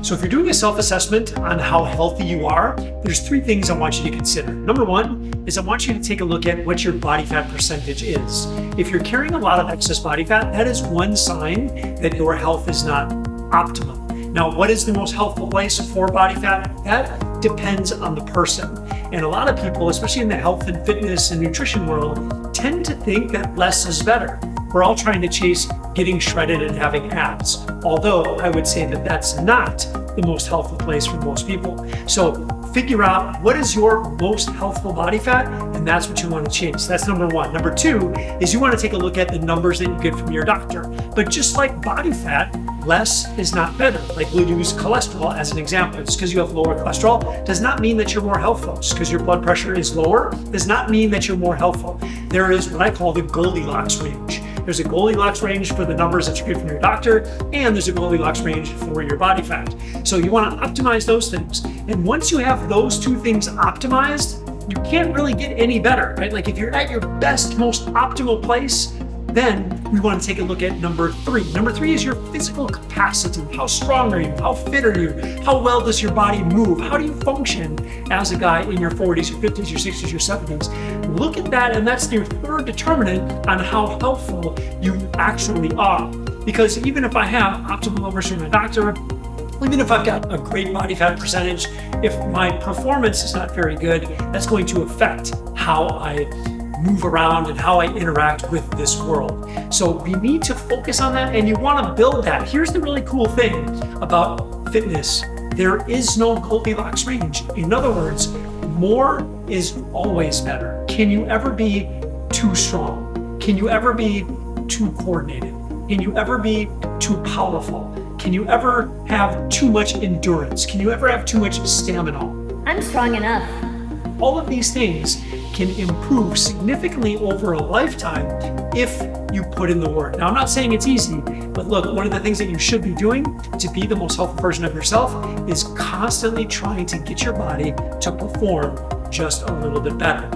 So if you're doing a self-assessment on how healthy you are, there's three things I want you to consider. Number one is I want you to take a look at what your body fat percentage is. If you're carrying a lot of excess body fat, that is one sign that your health is not optimal. Now, what is the most healthful place for body fat? That depends on the person. And a lot of people, especially in the health and fitness and nutrition world, tend to think that less is better. We're all trying to chase getting shredded and having abs. Although I would say that that's not the most healthful place for most people. So figure out what is your most healthful body fat, and that's what you want to chase. That's number one. Number two is you want to take a look at the numbers that you get from your doctor. But just like body fat, less is not better. Like we'll use cholesterol as an example. Just because you have lower cholesterol does not mean that you're more healthful. Just because your blood pressure is lower does not mean that you're more healthful. There is what I call the Goldilocks range. There's a Goldilocks range for the numbers that you get from your doctor, and there's a Goldilocks range for your body fat. So you want to optimize those things. And once you have those two things optimized, you can't really get any better, right? Like if you're at your best, most optimal place, then we want to take a look at number three. Number three is your physical capacity. How strong are you? How fit are you? How well does your body move? How do you function as a guy in your 40s, your 50s, your 60s, your 70s? Look at that, and that's your third determinant on how healthful you actually are. Because even if I have optimal numbers from my doctor, even if I've got a great body fat percentage, if my performance is not very good, that's going to affect how I move around and how I interact with this world. So we need to focus on that, and you want to build that. Here's the really cool thing about fitness. There is no Goldilocks range. In other words, more is always better. Can you ever be too strong? Can you ever be too coordinated? Can you ever be too powerful? Can you ever have too much endurance? Can you ever have too much stamina? I'm strong enough. All of these things can improve significantly over a lifetime if you put in the work. Now, I'm not saying it's easy, but look, one of the things that you should be doing to be the most healthful version of yourself is constantly trying to get your body to perform just a little bit better.